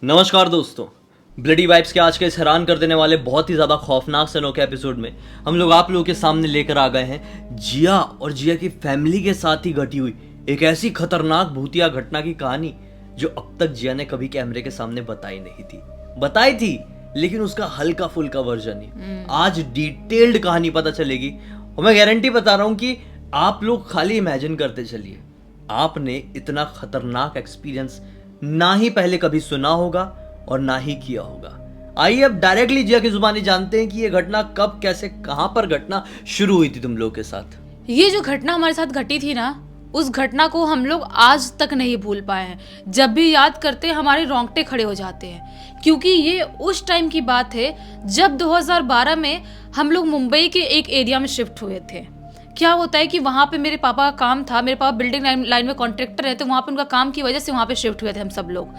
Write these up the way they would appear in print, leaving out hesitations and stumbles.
नमस्कार दोस्तों, bloody vibes के आज के इस हैरान कर देने वाले बहुत ही ज़्यादा खौफनाक से अनोखे एपिसोड में हम लोग आप लोगों के सामने लेकर आ गए हैं जिया और जिया की फैमिली के साथ ही घटी हुई एक ऐसी खतरनाक भूतिया घटना की कहानी जो अब तक जिया ने कभी कैमरे के सामने बताई थी लेकिन उसका हल्का फुल्का वर्जन ही। आज डिटेल्ड कहानी पता चलेगी और मैं गारंटी बता रहा हूँ कि आप लोग खाली इमेजिन करते चलिए, आपने इतना खतरनाक एक्सपीरियंस ना ही पहले कभी सुना होगा और ना ही किया होगा। आइए अब डायरेक्टली जिया की जुबानी जानते हैं कि ये घटना कब, कैसे, कहां पर घटना शुरू हुई थी तुम लोग के साथ। ये जो घटना हमारे साथ घटी थी ना, उस घटना को हम लोग आज तक नहीं भूल पाए हैं। जब भी याद करते हैं हमारे रोंगटे खड़े हो जाते हैं, क्योंकि ये उस टाइम की बात है जब 2012 में हम लोग मुंबई के एक एरिया में शिफ्ट हुए थे। क्या होता है कि वहाँ पे मेरे पापा का काम था, मेरे पापा बिल्डिंग लाइन में कॉन्ट्रैक्टर है, तो वहाँ पे उनका काम की वजह से वहाँ पे शिफ्ट हुए थे हम सब लोग।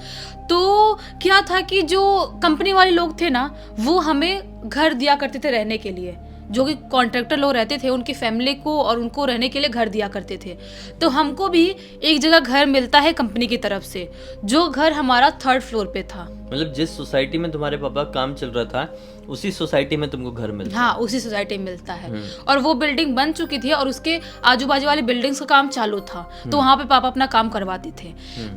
तो क्या था कि जो कंपनी वाले लोग थे ना, वो हमें घर दिया करते थे रहने के लिए। जो कि कॉन्ट्रैक्टर लोग रहते थे उनकी फैमिली को और उनको रहने के लिए घर दिया करते थे। तो हमको भी एक जगह घर मिलता है कंपनी की तरफ से, जो घर हमारा 3rd फ्लोर पे था। मतलब जिस सोसाइटी में तुम्हारे पापा काम चल रहा था उसी सोसाइटी में तुमको घर मिलता है? हाँ, उसी सोसाइटी में मिलता है। और वो बिल्डिंग बन चुकी थी और उसके आजू बाजू वाली बिल्डिंग्स का काम चालू था, तो वहाँ पे पापा अपना काम करवाते थे।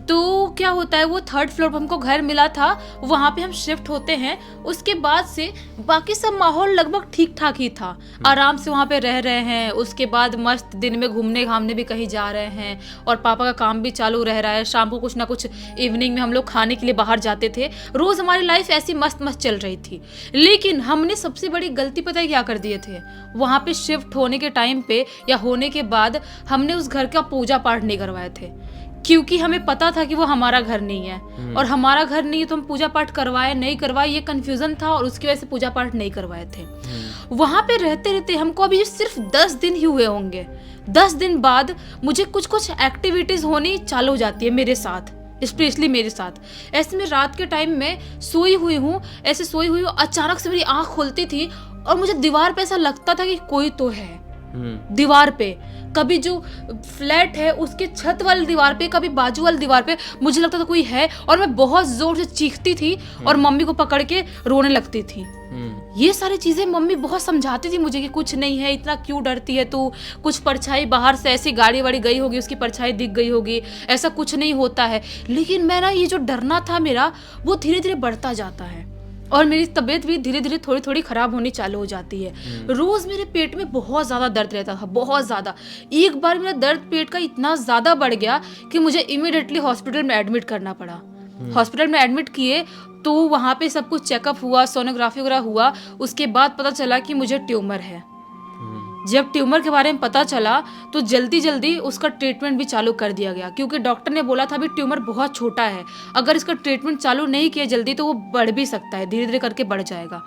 तो क्या होता है, वो 3rd फ्लोर पर हमको घर मिला था, वहाँ पे हम शिफ्ट होते हैं। उसके बाद से बाकी सब माहौल लगभग ठीक ठाक ही था, आराम से वहाँ पे रह रहे हैं। उसके बाद मस्त दिन में घूमने घामने भी कहीं जा रहे हैं और पापा का काम भी चालू रह रहा है। शाम को कुछ ना कुछ इवनिंग में हम लोग खाने के लिए बाहर जाते थे। रोज हमारी लाइफ ऐसी मस्त मस्त चल रही थी। लेकिन हमने सबसे बड़ी गलती पता है क्या कर दिए थे, वहां पे शिफ्ट होने के टाइम पे या होने के बाद हमने उस घर का पूजा पाठ नहीं करवाए थे, क्योंकि हमें पता था कि वो हमारा घर नहीं है। और हमारा घर नहीं है तो हम पूजा पाठ करवाए नहीं करवाए ये कंफ्यूजन था, और उसकी वजह से पूजा पाठ नहीं करवाए थे। वहां पे रहते रहते हमको अभी सिर्फ 10 दिन ही हुए होंगे। 10 दिन बाद मुझे कुछ एक्टिविटीज होनी चालू हो जाती है मेरे साथ, स्पेशली मेरे साथ। ऐसे में रात के टाइम में सोई हुई हूँ, अचानक से मेरी आंख खुलती थी और मुझे दीवार पे ऐसा लगता था कि कोई तो है दीवार पे। कभी जो फ्लैट है उसके छत वाली दीवार पे, कभी बाजू वाली दीवार पे मुझे लगता था कोई है, और मैं बहुत जोर से चीखती थी और मम्मी को पकड़ के रोने लगती थी। ये सारी चीजें मम्मी बहुत समझाती थी मुझे कि कुछ नहीं है, इतना क्यों डरती है तू, कुछ परछाई बाहर से ऐसी गाड़ी वाड़ी गई होगी, उसकी परछाई दिख गई होगी, ऐसा कुछ नहीं होता है। लेकिन मैं ना, ये जो डरना था मेरा वो धीरे धीरे बढ़ता जाता है और मेरी तबीयत भी धीरे धीरे थोड़ी थोड़ी खराब होनी चालू हो जाती है। रोज मेरे पेट में बहुत ज्यादा दर्द रहता था, बहुत ज्यादा। एक बार मेरा दर्द पेट का इतना ज्यादा बढ़ गया कि मुझे इमीडिएटली हॉस्पिटल में एडमिट करना पड़ा। हॉस्पिटल में एडमिट किए तो वहाँ पे सब कुछ चेकअप हुआ, सोनोग्राफी वगैरह हुआ। उसके बाद पता चला कि मुझे ट्यूमर है। जब ट्यूमर के बारे में पता चला तो जल्दी जल्दी उसका ट्रीटमेंट भी चालू कर दिया गया, क्योंकि डॉक्टर ने बोला था अभी ट्यूमर बहुत छोटा है, अगर इसका ट्रीटमेंट चालू नहीं किया जल्दी तो वो बढ़ भी सकता है, धीरे धीरे करके बढ़ जाएगा।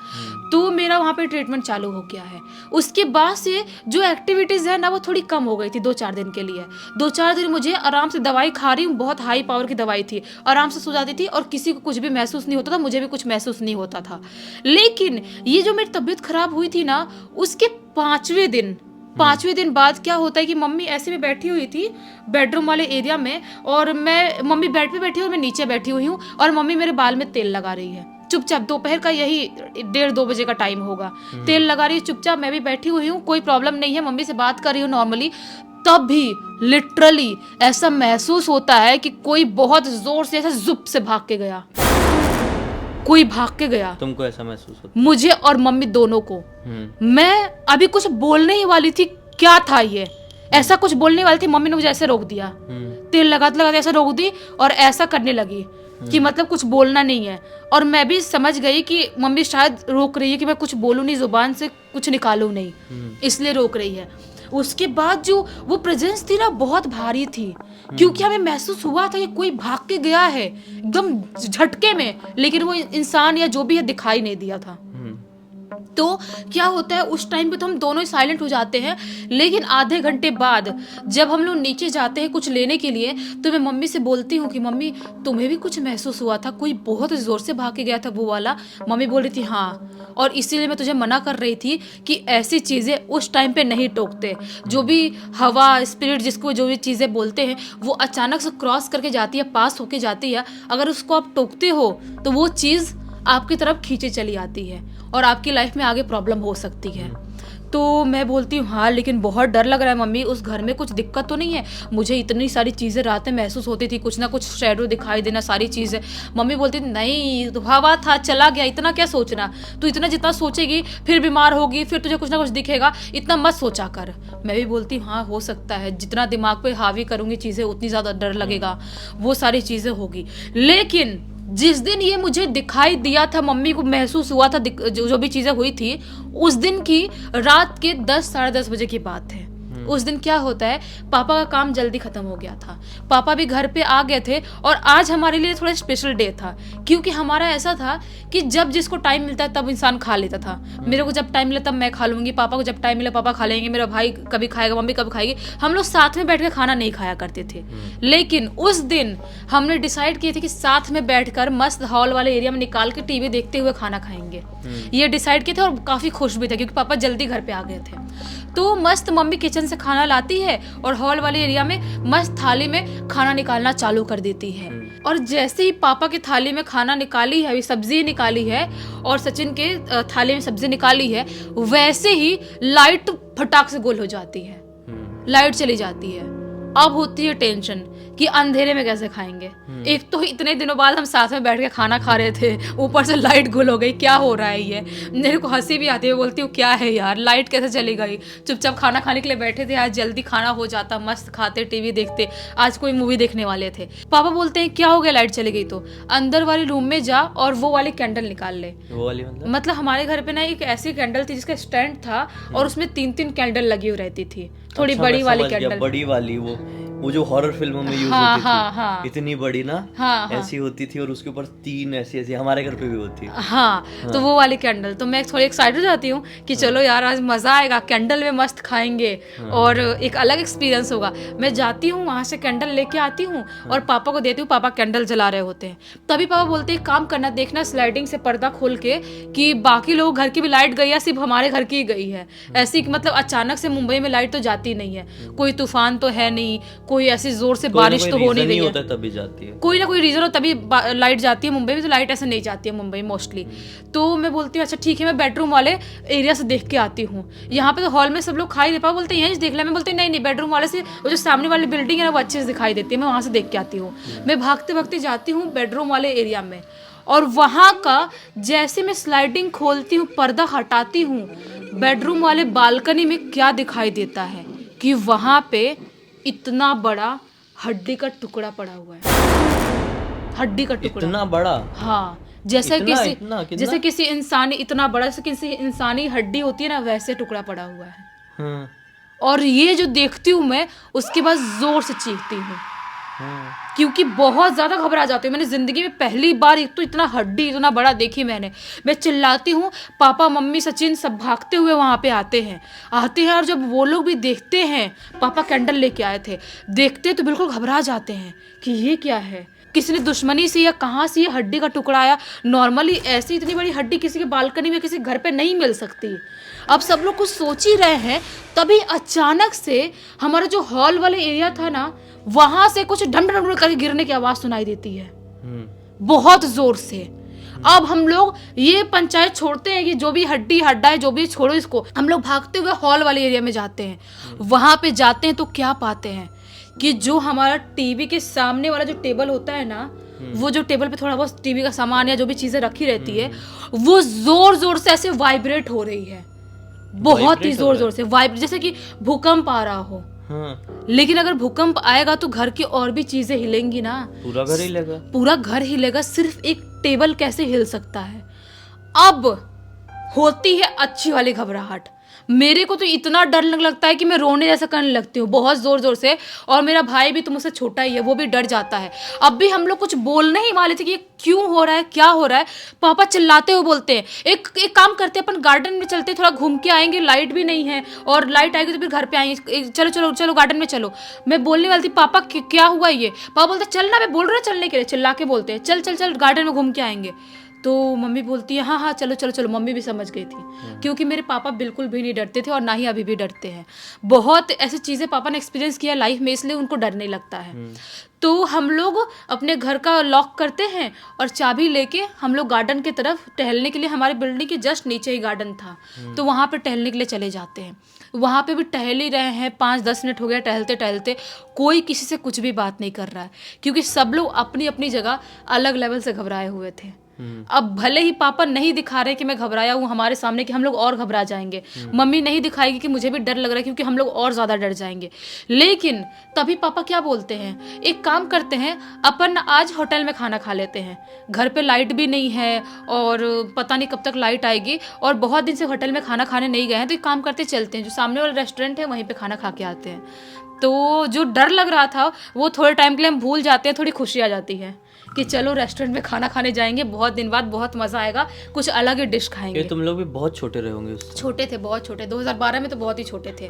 तो मेरा वहाँ पे ट्रीटमेंट चालू हो गया है। उसके बाद से जो एक्टिविटीज़ है ना वो थोड़ी कम हो गई थी 2-4 दिन के लिए। 2-4 दिन मुझे आराम से दवाई खा रही हूँ, बहुत हाई पावर की दवाई थी, आराम से सो जाती थी और किसी को कुछ भी महसूस नहीं होता था, मुझे भी कुछ महसूस नहीं होता था। लेकिन ये जो मेरी तबीयत खराब हुई थी ना, उसके 5वें दिन बाद क्या होता है कि मम्मी ऐसे में बैठी हुई थी बेडरूम वाले एरिया में, और मम्मी बेड पे बैठी और मैं नीचे बैठी हुई हूँ, और मम्मी मेरे बाल में तेल लगा रही है चुपचाप। दोपहर का यही 1:30-2 बजे का टाइम होगा, तेल लगा रही है चुपचाप। मैं भी बैठी हुई हूँ, कोई प्रॉब्लम नहीं है, मम्मी से बात कर रही हूँ नॉर्मली। तब भी लिटरली ऐसा महसूस होता है कि कोई बहुत जोर से ऐसा जुप से भाग के गया, कोई भाग के गया। तुमको ऐसा महसूस होता? मुझे और मम्मी दोनों को। मैं अभी कुछ बोलने ही वाली थी, क्या था ये, ऐसा कुछ बोलने वाली थी, मम्मी ने मुझे ऐसे रोक दिया, तेल लगाते लगाते ऐसा रोक दी और ऐसा करने लगी कि मतलब कुछ बोलना नहीं है। और मैं भी समझ गई कि मम्मी शायद रोक रही है कि मैं कुछ बोलूं नहीं, जुबान से कुछ निकालूं नहीं, इसलिए रोक रही है। उसके बाद जो वो प्रेजेंस थी ना बहुत भारी थी, क्योंकि हमें महसूस हुआ था कि कोई भाग के गया है एकदम झटके में, लेकिन वो इंसान या जो भी है दिखाई नहीं दिया था। तो क्या होता है उस टाइम पे तो हम दोनों ही साइलेंट हो जाते हैं, लेकिन आधे घंटे बाद जब हम लोग नीचे जाते हैं कुछ लेने के लिए, तो मैं मम्मी से बोलती हूँ कि मम्मी तुम्हें भी कुछ महसूस हुआ था, कोई बहुत जोर से भाग के गया था वो वाला। मम्मी बोल रही थी हाँ, और इसीलिए मैं तुझे मना कर रही थी कि ऐसी चीज़ें उस टाइम पे नहीं टोकते। जो भी हवा स्पिरिट जिसको जो भी चीज़ें बोलते हैं वो अचानक से क्रॉस करके जाती है, पास होके जाती है, अगर उसको आप टोकते हो तो वो चीज़ आपकी तरफ खींचे चली आती है और आपकी लाइफ में आगे प्रॉब्लम हो सकती है। तो मैं बोलती हूँ हाँ, लेकिन बहुत डर लग रहा है मम्मी, उस घर में कुछ दिक्कत तो नहीं है? मुझे इतनी सारी चीज़ें रातें महसूस होती थी, कुछ ना कुछ शैडो दिखाई देना, सारी चीज़ें। मम्मी बोलती थी नहीं तो हवा था, चला गया, इतना क्या सोचना, तू इतना जितना सोचेगी फिर बीमार होगी, फिर तुझे कुछ ना कुछ दिखेगा, इतना मत सोचा कर। मैं भी बोलती हूँ हाँ हो सकता है, जितना दिमाग पे हावी करूँगी चीज़ें उतनी ज़्यादा डर लगेगा, वो सारी चीज़ें होगी। लेकिन जिस दिन ये मुझे दिखाई दिया था, मम्मी को महसूस हुआ था, जो भी चीज़ें हुई थी, उस दिन की रात के 10 साढ़े 10 बजे की बात है। उस दिन क्या होता है, पापा का काम जल्दी खत्म हो गया था, पापा भी घर पे आ गए थे, और आज हमारे लिए थोड़ा स्पेशल डे था, क्योंकि हमारा ऐसा था कि जब जिसको टाइम मिलता है तब इंसान खा लेता था। मेरे को जब टाइम मिला तब मैं खा लूंगी, पापा को जब टाइम मिला पापा खा लेंगे, मेरा भाई कभी खाएगा, मम्मी कभी खाएगी, हम लोग साथ में बैठ कर खाना नहीं खाया करते थे। लेकिन उस दिन हमने डिसाइड किए थे कि साथ में बैठकर मस्त हॉल वाले एरिया में निकाल के टीवी देखते हुए खाना खाएंगे, ये डिसाइड किए थे, और काफी खुश भी थे क्योंकि पापा जल्दी घर पे आ गए थे। तो मस्त मम्मी किचन से खाना लाती है और हॉल वाले एरिया में मस्त थाली में खाना निकालना चालू कर देती है। और जैसे ही पापा की थाली में खाना निकाली है, सब्जी निकाली है, और सचिन के थाली में सब्जी निकाली है, वैसे ही लाइट फटाक से गोल हो जाती है, लाइट चली जाती है। अब होती है टेंशन कि अंधेरे में कैसे खाएंगे। एक तो इतने दिनों बाद हम साथ में बैठ के खाना खा रहे थे, ऊपर से लाइट गुल हो गई, क्या हो रहा है ये। मेरे को हंसी भी आती है, बोलती हूँ क्या है यार, लाइट कैसे चली गई, चुपचाप खाना खाने के लिए बैठे थे, आज जल्दी खाना हो जाता, मस्त खाते टीवी देखते, आज कोई मूवी देखने वाले थे। पापा बोलते हैं क्या हो गया लाइट चली गई, तो अंदर वाले रूम में जा और वो वाली कैंडल निकाल ले। वो वाली मतलब हमारे घर पे ना एक ऐसी कैंडल थी जिसका स्टैंड था और उसमें 3-3 कैंडल लगी हुई रहती थी, थोड़ी बड़ी वाली कैंडल, बड़ी वाली, वो जो हॉरर फिल्मों में यूज हाँ, होती थी, हाँ, इतनी बड़ी ना, हाँ, ऐसी होती थी, और उसके ऊपर 3 ऐसी ऐसी, हमारे घर पे भी होती है। हाँ, तो वो वाली कैंडल, तो मैं थोड़ी एक्साइटेड हो जाती हूँ कि चलो यार आज मजा आएगा, कैंडल में मस्त खाएंगे और एक अलग एक्सपीरियंस होगा। मैं जाती हूँ वहां से कैंडल लेके आती हूँ और पापा को देती हूँ, पापा कैंडल जला रहे होते हैं। तभी पापा बोलते हैं काम करना, देखना स्लाइडिंग से पर्दा खोल के कि बाकी लोग घर की भी लाइट गई है, सिर्फ हमारे घर की ही गई है। ऐसी मतलब अचानक से मुंबई में लाइट तो जाती नहीं है, कोई तूफान तो है नहीं, कोई ऐसी जोर से बारिश तो हो नहीं रही है, तभी जाती है, कोई ना कोई रीजन हो तभी लाइट जाती है। मुंबई में तो लाइट ऐसे नहीं जाती है मुंबई मोस्टली। तो मैं बोलती हूँ अच्छा ठीक है, मैं बेडरूम वाले एरिया से देख के आती हूँ, यहाँ पे तो हॉल में सब लोग खा ही नहीं, पापा बोलते हैं यहीं देख ले, मैं बोलती नहीं नहीं बेडरूम वाले से, वो जो सामने वाली बिल्डिंग है ना वो अच्छे से दिखाई देती है, मैं वहाँ से देख के आती हूँ। मैं भागते भागते जाती हूँ बेडरूम वाले एरिया में, और वहाँ का जैसे मैं स्लाइडिंग खोलती हूँ, पर्दा हटाती हूँ, बेडरूम वाले बालकनी में क्या दिखाई देता है कि वहाँ पे इतना बड़ा हड्डी का टुकड़ा पड़ा हुआ है, हड्डी का टुकड़ा, इतना बड़ा, हाँ, जैसे जैसे किसी इंसानी, इतना बड़ा जैसे किसी इंसानी हड्डी होती है ना, वैसे टुकड़ा पड़ा हुआ है। हाँ, और ये जो देखती हूँ मैं, उसके बाद जोर से चीखती हूँ, हाँ, क्योंकि बहुत ज्यादा घबरा जाती हूँ। मैंने जिंदगी में पहली बार एक तो इतना हड्डी इतना बड़ा देखी मैंने। मैं चिल्लाती हूँ, पापा मम्मी सचिन सब भागते हुए वहाँ पे आते हैं, और जब वो लोग भी देखते हैं, पापा कैंडल लेके आए थे, देखते तो बिल्कुल घबरा जाते हैं कि ये क्या है, किसी ने दुश्मनी से या कहाँ से ये हड्डी का टुकड़ा आया। नॉर्मली ऐसी इतनी बड़ी हड्डी किसी के बालकनी में किसी घर पे नहीं मिल सकती। अब सब लोग कुछ सोच ही रहे हैं, तभी अचानक से हमारा जो हॉल वाले एरिया था ना, वहां से कुछ ढम ढम करके गिरने की आवाज सुनाई देती है, बहुत जोर से। अब हम लोग ये पंचायत छोड़ते हैं कि जो भी हड्डी हड्डा है जो भी छोड़ो इसको, हम लोग भागते हुए हॉल वाले एरिया में जाते हैं। वहां पे जाते हैं तो क्या पाते हैं कि जो हमारा टीवी के सामने वाला जो टेबल होता है ना, वो जो टेबल पे थोड़ा बहुत टीवी का सामान या जो भी चीजें रखी रहती है, वो जोर जोर से ऐसे वाइब्रेट हो रही है, बहुत ही जोर जोर से वाइब्रेट, जैसे कि भूकंप आ रहा हो। हाँ। लेकिन अगर भूकंप आएगा तो घर की और भी चीजें हिलेंगी ना, पूरा घर हिलेगा, पूरा घर हिलेगा, सिर्फ एक टेबल कैसे हिल सकता है। अब होती है अच्छी वाली घबराहट। मेरे को तो इतना डर लगने लगता है कि मैं रोने जैसा करने लगती हूँ बहुत जोर जोर से। और मेरा भाई भी तो मुझसे छोटा ही है, वो भी डर जाता है। अब भी हम लोग कुछ बोलने ही वाले थे कि ये क्यों हो रहा है, क्या हो रहा है। पापा चिल्लाते हुए बोलते हैं एक एक काम करते हैं, अपन गार्डन में चलते हैं, थोड़ा घूम के आएंगे, लाइट भी नहीं है और लाइट आएगी तो फिर घर पे आएंगे, चलो चलो चलो गार्डन में चलो। मैं बोलने वाली थी पापा क्या हुआ ये, पापा बोलते चल ना, मैं बोल रहा हूँ चलने के लिए, चिल्ला के बोलते हैं चल चल चल गार्डन में घूम के आएंगे। तो मम्मी बोलती है हाँ हाँ चलो चलो चलो। मम्मी भी समझ गई थी क्योंकि मेरे पापा बिल्कुल भी नहीं डरते थे और ना ही अभी भी डरते हैं। बहुत ऐसी चीज़ें पापा ने एक्सपीरियंस किया लाइफ में, इसलिए उनको डर नहीं लगता है। तो हम लोग अपने घर का लॉक करते हैं और चाबी लेके हम लोग गार्डन की तरफ टहलने के लिए, हमारे बिल्डिंग के जस्ट नीचे ही गार्डन था, तो वहाँ पे टहलने के लिए चले जाते हैं। वहाँ पे भी टहल ही रहे हैं, 5-10 मिनट हो गया टहलते टहलते। कोई किसी से कुछ भी बात नहीं कर रहा है क्योंकि सब लोग अपनी अपनी जगह अलग लेवल से घबराए हुए थे। अब भले ही पापा नहीं दिखा रहे कि मैं घबराया हूँ हमारे सामने कि हम लोग और घबरा जाएंगे, मम्मी नहीं दिखाएगी कि मुझे भी डर लग रहा है क्योंकि हम लोग और ज़्यादा डर जाएंगे, लेकिन तभी पापा क्या बोलते हैं, एक काम करते हैं अपन आज होटल में खाना खा लेते हैं, घर पे लाइट भी नहीं है और पता नहीं कब तक लाइट आएगी और बहुत दिन से होटल में खाना खाने नहीं गए हैं, तो एक काम करते चलते हैं, जो सामने वाला रेस्टोरेंट है वहीं पर खाना खा के आते हैं। तो जो डर लग रहा था वो थोड़े टाइम के लिए हम भूल जाते हैं, थोड़ी खुशी आ जाती है कि चलो रेस्टोरेंट में खाना खाने जाएंगे, बहुत दिन बाद बहुत मजा आएगा, कुछ अलग ही डिश खाएंगे। तुम लोग भी बहुत छोटे रहे होंगे उस छोटे थे, बहुत छोटे, 2012 में तो बहुत ही छोटे थे।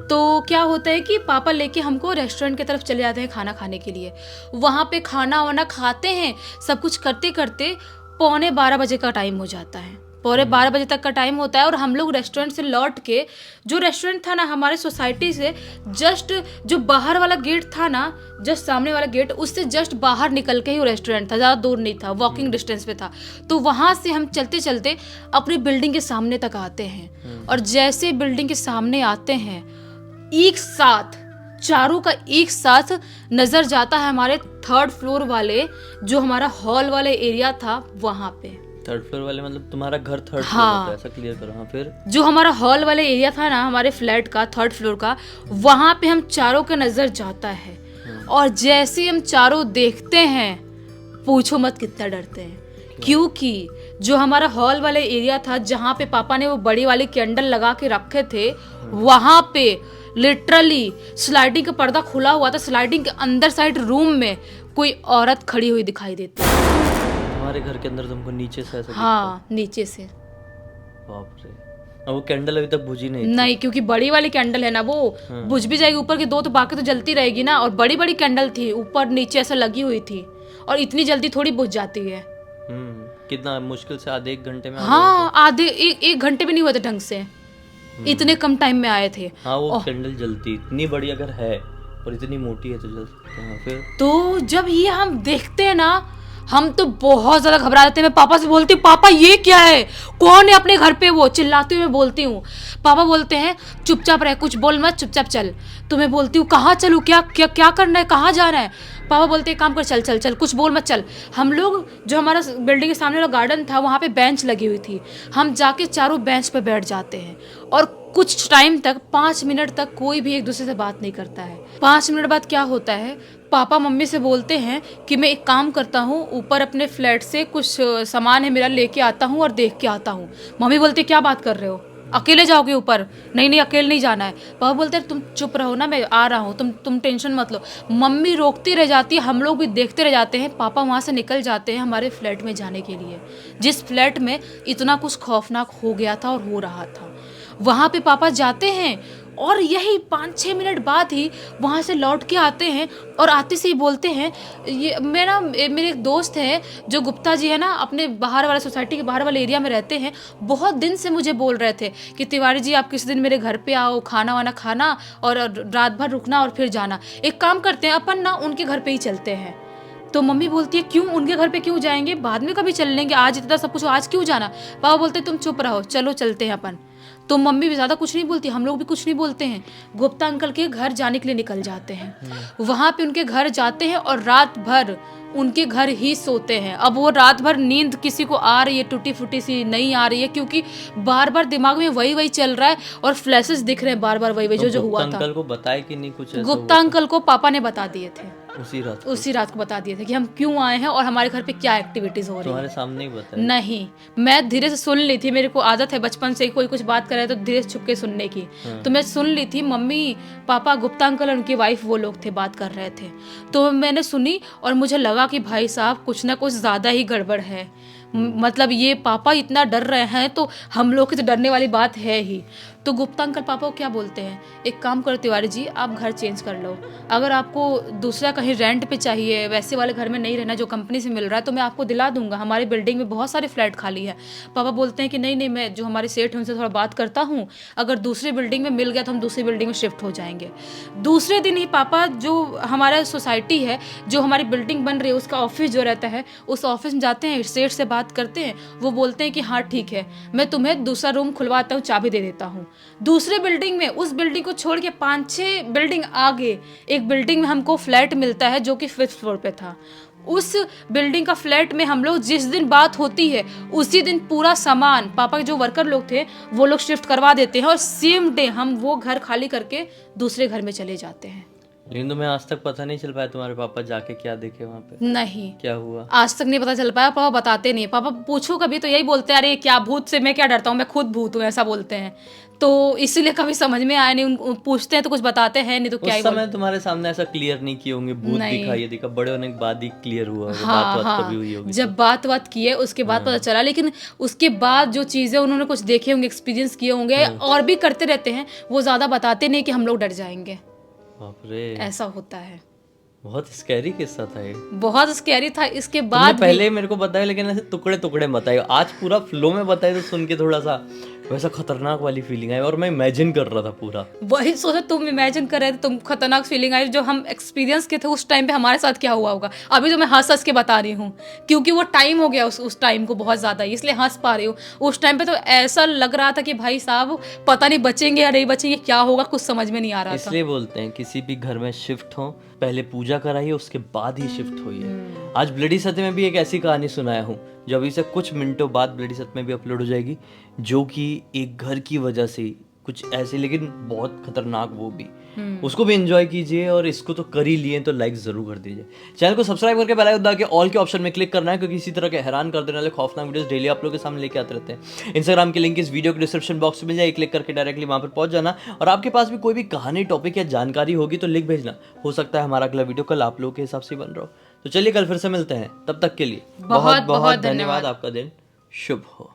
तो क्या होता है कि पापा लेके हमको रेस्टोरेंट की तरफ चले जाते हैं खाना खाने के लिए। वहाँ पे खाना वाना खाते हैं, सब कुछ करते करते 11:45 बजे का टाइम हो जाता है, 12:15 बजे तक का टाइम होता है। और हम लोग रेस्टोरेंट से लौट के, जो रेस्टोरेंट था ना हमारे सोसाइटी से जस्ट, जो बाहर वाला गेट था ना, जस्ट सामने वाला गेट, उससे जस्ट बाहर निकल के ही वो रेस्टोरेंट था, ज़्यादा दूर नहीं था, वॉकिंग डिस्टेंस पे था। तो वहाँ से हम चलते चलते अपनी बिल्डिंग के सामने तक आते हैं और जैसे बिल्डिंग के सामने आते हैं एक साथ चारों का एक साथ नज़र जाता है हमारे 3rd फ्लोर वाले, जो हमारा हॉल वाले एरिया था वहाँ पे। 3rd फ्लोर वाले मतलब तुम्हारा घर 3rd हाँ, फ्लोर, ऐसा क्लियर करो। हाँ, फिर जो हमारा हॉल वाले एरिया था ना हमारे फ्लैट का 3rd फ्लोर का, वहां पे हम चारों का नजर जाता है और जैसे हम चारों देखते हैं, पूछो मत कितना डरते हैं, क्योंकि जो हमारा हॉल वाले एरिया था जहाँ पे पापा ने वो बड़ी वाली कैंडल लगा के रखे थे, वहां पे लिटरली स्लाइडिंग का पर्दा खुला हुआ था, स्लाइडिंग के अंदर साइड रूम में कोई औरत खड़ी हुई दिखाई देती है हमारे घर के अंदर तुमको नीचे से ऐसा हाँ, नीचे से। बाप रे। अब वो कैंडल अभी तक बुझी नहीं थी। नहीं, क्योंकि बड़ी वाली कैंडल है ना, वो बुझ भी जाएगी, ऊपर की 2 तो बाकी तो जलती रहेगी ना, और बड़ी बड़ी कैंडल थी, ऊपर नीचे ऐसा लगी हुई थी और इतनी जल्दी थोड़ी बुझ जाती है। कितना मुश्किल से आधे 1 घंटे में? हाँ, आधे एक घंटे भी नहीं हुए थे ढंग से, इतने कम टाइम में आए थे। हाँ, वो कैंडल जलती इतनी बड़ी अगर है और इतनी मोटी है तो जल सकते हैं। फिर तो जब ये हम देखते हैं ना, हम तो बहुत ज्यादा घबरा जाते हैं। मैं पापा से बोलती हूँ, पापा ये क्या है, कौन है अपने घर पे, वो चिल्लाती हूँ, मैं बोलती हूँ। पापा बोलते हैं चुपचाप रह, कुछ बोल मत, चुपचाप चल। तो मैं बोलती हूँ कहाँ चलूँ, क्या क्या क्या करना है, कहाँ जाना है। पापा बोलते हैं काम कर, चल चल चल, कुछ बोल मत, चल। हम लोग, जो हमारा बिल्डिंग के सामने वाला गार्डन था, वहाँ पे बेंच लगी हुई थी, हम जाके चारों बेंच पे बैठ जाते हैं और कुछ टाइम तक, 5 मिनट तक कोई भी एक दूसरे से बात नहीं करता है। 5 मिनट बाद क्या होता है, पापा मम्मी से बोलते हैं कि मैं एक काम करता हूँ, ऊपर अपने फ्लैट से कुछ सामान है मेरा, लेके आता हूँ और देख के आता हूँ। मम्मी बोलते क्या बात कर रहे हो, अकेले जाओगे ऊपर? नहीं नहीं, अकेले नहीं जाना है। पापा बोलते हैं तुम चुप रहो ना, मैं आ रहा हूँ, तुम टेंशन मत लो। मम्मी रोकती रह जाती है, हम लोग भी देखते रह जाते हैं। पापा वहाँ से निकल जाते हैं हमारे फ्लैट में जाने के लिए, जिस फ्लैट में इतना कुछ खौफनाक हो गया था और हो रहा था। वहाँ पे पापा जाते हैं और यही 5-6 मिनट बाद ही वहाँ से लौट के आते हैं और आते से ही बोलते हैं, ये मेरे एक दोस्त हैं जो गुप्ता जी है ना, अपने बाहर वाला सोसाइटी के बाहर वाले एरिया में रहते हैं, बहुत दिन से मुझे बोल रहे थे कि तिवारी जी आप किसी दिन मेरे घर पे आओ, खाना वाना खाना और रात भर रुकना और फिर जाना। एक काम करते हैं, अपन ना उनके घर पे ही चलते हैं। तो मम्मी बोलती है क्यों, उनके घर पे क्यों जाएंगे, बाद में कभी चल लेंगे, आज इतना सब कुछ, आज क्यों जाना। पापा बोलते तुम चुप रहो, चलो चलते हैं अपन। तो मम्मी भी ज़्यादा कुछ नहीं बोलती, हम लोग भी कुछ नहीं बोलते हैं, गुप्ता अंकल के घर जाने के लिए निकल जाते हैं। वहाँ पे उनके घर जाते हैं और रात भर उनके घर ही सोते हैं। अब वो रात भर नींद किसी को आ रही है, टूटी फूटी सी नहीं आ रही है, क्योंकि बार बार दिमाग में वही चल रहा है और फ्लैशेस दिख रहे हैं बार बार वही जो हुआ था। अंकल को बताया कि नहीं कुछ? गुप्ता अंकल को पापा ने बता दिए थे, उसी रात को बता दिए थे कि हम क्यों आए हैं और हमारे घर पे क्या एक्टिविटीज हो रही है। तुम्हारे सामने ही बताया? नहीं, मैं धीरे से सुन ली थी, मेरे को आदत है बचपन से, कोई कुछ बात कर रहे थे तो धीरे से छुप के सुनने की। तो मैं सुन ली थी, मम्मी पापा गुप्ता अंकल और उनकी वाइफ वो लोग थे बात कर रहे थे। तो मैंने सुनी और मुझे लगा कि भाई साहब कुछ ना कुछ ज़्यादा ही गड़बड़ है। मतलब ये पापा इतना डर रहे हैं तो हम लोग की तो डरने वाली बात है ही। तो गुप्ता अंकल पापा को क्या बोलते हैं, एक काम करो तिवारी जी, आप घर चेंज कर लो, अगर आपको दूसरा कहीं रेंट पे चाहिए, वैसे वाले घर में नहीं रहना जो कंपनी से मिल रहा है, तो मैं आपको दिला दूंगा, हमारी बिल्डिंग में बहुत सारे फ्लैट खाली है। पापा बोलते हैं कि नहीं नहीं, मैं जो हमारे सेठ हैं उनसे थोड़ा बात करता हूँ, अगर दूसरी बिल्डिंग में मिल गया तो हम दूसरी बिल्डिंग में शिफ्ट हो जाएंगे। दूसरे दिन ही पापा, जो हमारा सोसाइटी है, जो हमारी बिल्डिंग बन रही है उसका ऑफिस जो रहता है, उस ऑफिस में जाते हैं, सेठ से बात करते हैं, वो बोलते हैं कि हाँ ठीक है, मैं तुम्हें दूसरा रूम खुलवाता हूँ, चाबी दे देता हूँ। दूसरे बिल्डिंग में, उस बिल्डिंग को छोड़ के 5-6 बिल्डिंग आगे एक बिल्डिंग में हमको फ्लैट मिलता है जो कि 5th फ्लोर पे था। उस बिल्डिंग का फ्लैट में हम लोग जिस दिन बात होती है उसी दिन पूरा सामान पापा के जो वर्कर लोग थे वो लोग शिफ्ट करवा देते हैं और सेम डे हम वो घर खाली करके दूसरे घर में चले जाते हैं। लेकिन तुम्हें आज तक पता नहीं चल पाया तुम्हारे पापा जाके क्या देखे वहाँ पे? नहीं, क्या हुआ आज तक नहीं पता चल पाया। पापा बताते नहीं, पापा पूछो कभी तो यही बोलते हैं, अरे क्या भूत से मैं क्या डरता हूँ, मैं खुद भूत हूँ, ऐसा बोलते हैं। तो इसीलिए कभी समझ में आया नहीं, पूछते हैं तो कुछ बताते हैं नहीं तो क्या ही उस समय तुम्हारे सामने ऐसा क्लियर नहीं किए होंगे, भूत दिखा ये दिखा, बड़े होने के बाद ही क्लियर हुआ होगा, बात बात कभी हुई होगी जब बात किए उसके बाद पता चला। लेकिन उसके बाद जो चीजें उन्होंने कुछ देखे होंगे, एक्सपीरियंस किए होंगे और भी करते रहते हैं, वो ज्यादा बताते नहीं कि हम लोग डर जाएंगे। बाप रे, ऐसा होता है। बहुत स्कैरी किस्सा था ये, बहुत स्कैरी था। इसके बाद पहले मेरे को बताया लेकिन ऐसे टुकड़े टुकड़े बताए, आज पूरा फ्लो में बताए तो सुन के थोड़ा सा वैसा खतरनाक वाली फीलिंग आई और मैं इमेजिन कर रहा था पूरा। वही सोचा, तुम इमेजिन कर रहे थे, तुम खतरनाक फीलिंग आई, जो हम एक्सपीरियंस के थे उस टाइम पे हमारे साथ क्या हुआ होगा। अभी तो मैं हंस हंस के बता रही हूँ क्योंकि वो टाइम हो गया उस टाइम को बहुत ज़्यादा, इसलिए हंस पा रही हूँ। उस टाइम पे तो ऐसा लग रहा था कि भाई साहब पता नहीं बचेंगे या नहीं बचेंगे, क्या होगा कुछ समझ में नहीं आ रहा था। इसलिए बोलते हैं किसी भी घर में शिफ्ट हो पहले पूजा कराइए उसके बाद ही शिफ्ट होइए। आज ब्लडी सत्य में भी एक ऐसी कहानी सुनाया हूँ जो अभी से कुछ मिनटों बाद ब्लडी सत्य में भी अपलोड हो जाएगी, जो कि एक घर की वजह से कुछ ऐसे, लेकिन बहुत खतरनाक वो भी। उसको भी एंजॉय कीजिए और इसको तो कर ही लिए तो लाइक जरूर कर दीजिए। चैनल को सब्सक्राइब करके बेल आइकन दबा के ऑल के ऑप्शन में क्लिक करना है, क्योंकि इसी तरह के हैरान कर देने वाले खौफनाक वीडियोस डेली आप लोगों के सामने लेके आते रहते हैं। इंस्टाग्राम की लिंक इस वीडियो के डिस्क्रिप्शन बॉक्स में मिल जाएगी, क्लिक करके डायरेक्टली वहां पर पहुंच जाना। और आपके पास भी कोई भी कहानी, टॉपिक या जानकारी होगी तो लिख भेजना, हो सकता है हमारा अगला वीडियो कल आप लोगों के हिसाब से बन रहा हो। तो चलिए कल फिर से मिलते हैं, तब तक के लिए बहुत बहुत धन्यवाद। आपका दिन शुभ हो।